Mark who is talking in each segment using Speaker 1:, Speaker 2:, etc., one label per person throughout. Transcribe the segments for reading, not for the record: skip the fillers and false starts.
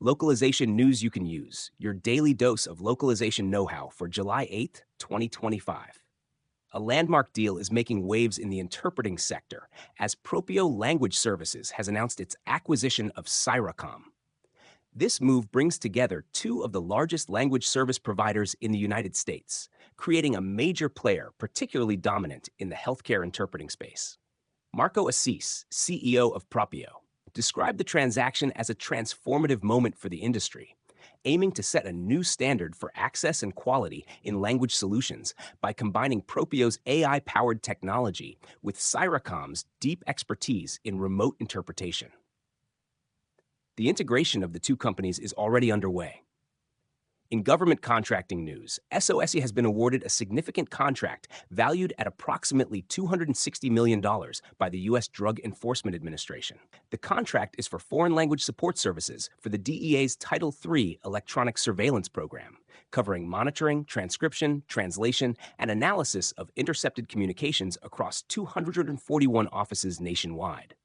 Speaker 1: Localization news you can use, your daily dose of localization know-how for July 8th, 2025. A landmark deal is making waves in the interpreting sector as Propio Language Services has announced its acquisition of CyraCom. This move brings together two of the largest language service providers in the United States, creating a major player particularly dominant in the healthcare interpreting space. Marco Assis, CEO of Propio, described the transaction as a transformative moment for the industry, aiming to set a new standard for access and quality in language solutions by combining Propio's AI-powered technology with CyraCom's deep expertise in remote interpretation. The integration of the two companies is already underway. In government contracting news, SOSi has been awarded a significant contract valued at approximately $260 million by the U.S. Drug Enforcement Administration. The contract is for foreign language support services for the DEA's Title III electronic surveillance program, covering monitoring, transcription, translation, and analysis of intercepted communications across 241 offices nationwide.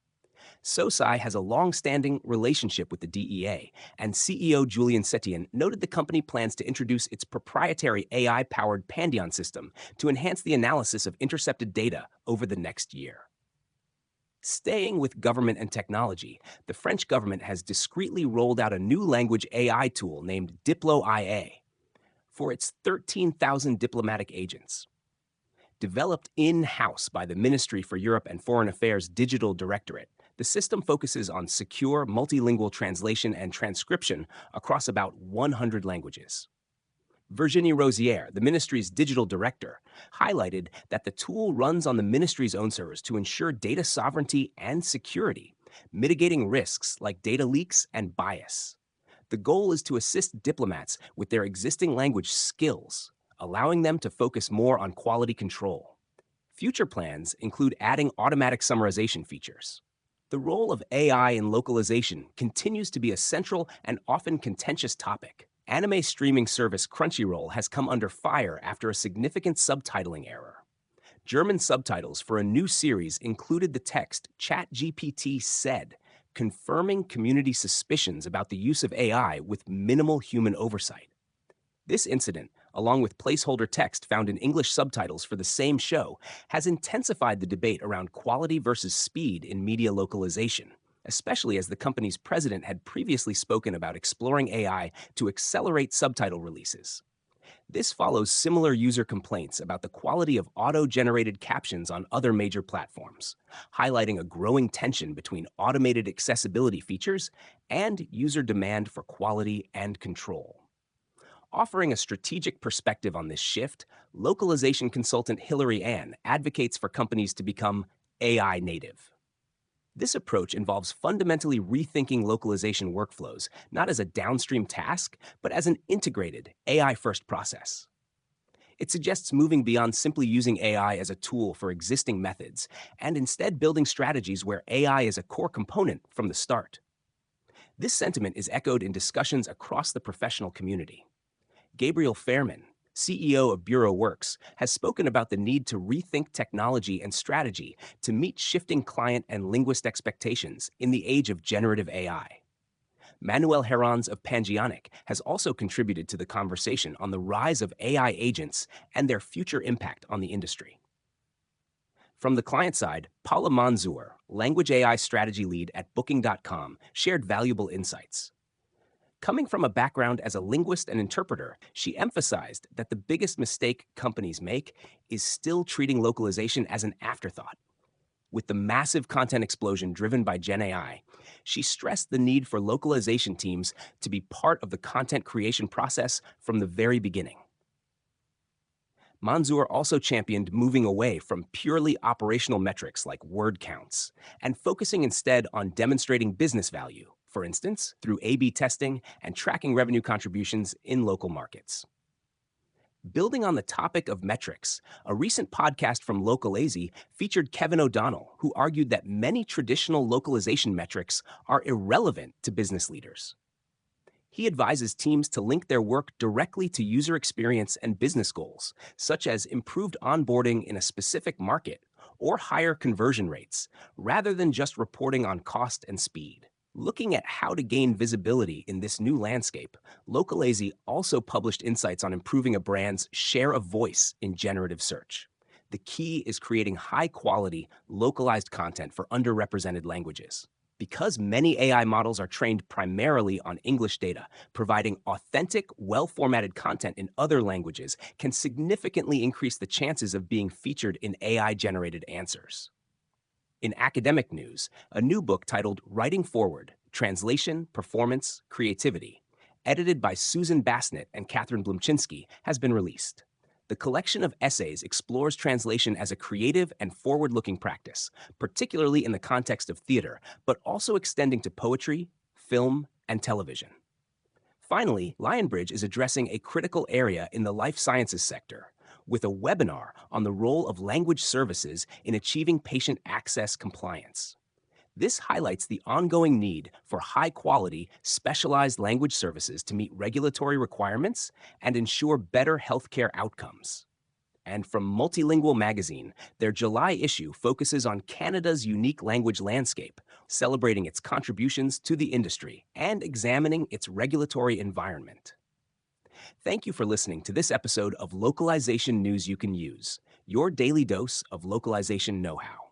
Speaker 1: SOSi has a long-standing relationship with the DEA, and CEO Julian Setien noted the company plans to introduce its proprietary AI-powered Pandion system to enhance the analysis of intercepted data over the next year. Staying with government and technology, the French government has discreetly rolled out a new language AI tool named Diplo-IA for its 13,000 diplomatic agents. Developed in-house by the Ministry for Europe and Foreign Affairs Digital Directorate, the system focuses on secure multilingual translation and transcription across about 100 languages. Virginie Rosière, the ministry's digital director, highlighted that the tool runs on the ministry's own servers to ensure data sovereignty and security, mitigating risks like data leaks and bias. The goal is to assist diplomats with their existing language skills, allowing them to focus more on quality control. Future plans include adding automatic summarization features. The role of AI in localization continues to be a central and often contentious topic. Anime streaming service Crunchyroll has come under fire after a significant subtitling error. German subtitles for a new series included the text ChatGPT said, confirming community suspicions about the use of AI with minimal human oversight. This incident, along with placeholder text found in English subtitles for the same show, has intensified the debate around quality versus speed in media localization, especially as the company's president had previously spoken about exploring AI to accelerate subtitle releases. This follows similar user complaints about the quality of auto-generated captions on other major platforms, highlighting a growing tension between automated accessibility features and user demand for quality and control. Offering a strategic perspective on this shift, localization consultant Hilary Ann advocates for companies to become AI native. This approach involves fundamentally rethinking localization workflows, not as a downstream task, but as an integrated, AI-first process. It suggests moving beyond simply using AI as a tool for existing methods, and instead building strategies where AI is a core component from the start. This sentiment is echoed in discussions across the professional community. Gabriel Fairman, CEO of Bureau Works, has spoken about the need to rethink technology and strategy to meet shifting client and linguist expectations in the age of generative AI. Manuel Herranz of Pangionic has also contributed to the conversation on the rise of AI agents and their future impact on the industry. From the client side, Paula Manzour, language AI strategy lead at Booking.com, shared valuable insights. Coming from a background as a linguist and interpreter, she emphasized that the biggest mistake companies make is still treating localization as an afterthought. With the massive content explosion driven by Gen AI, she stressed the need for localization teams to be part of the content creation process from the very beginning. Manzour also championed moving away from purely operational metrics like word counts and focusing instead on demonstrating business value, for instance, through A/B testing and tracking revenue contributions in local markets. Building on the topic of metrics, a recent podcast from Localization featured Kevin O'Donnell, who argued that many traditional localization metrics are irrelevant to business leaders. He advises teams to link their work directly to user experience and business goals, such as improved onboarding in a specific market or higher conversion rates, rather than just reporting on cost and speed. Looking at how to gain visibility in this new landscape, Localize also published insights on improving a brand's share of voice in generative search. The key is creating high quality, localized content for underrepresented languages. Because many AI models are trained primarily on English data, providing authentic, well formatted content in other languages can significantly increase the chances of being featured in AI generated answers. In academic news, a new book titled Writing Forward Translation, Performance, Creativity, edited by Susan Bassnett and Catherine Blumchinsky, has been released. The collection of essays explores translation as a creative and forward looking practice, particularly in the context of theater, but also extending to poetry, film, and television. Finally, Lionbridge is addressing a critical area in the life sciences sector with a webinar on the role of language services in achieving patient access compliance. This highlights the ongoing need for high-quality, specialized language services to meet regulatory requirements and ensure better healthcare outcomes. And from Multilingual Magazine, their July issue focuses on Canada's unique language landscape, celebrating its contributions to the industry and examining its regulatory environment. Thank you for listening to this episode of Localization News You Can Use, your daily dose of localization know-how.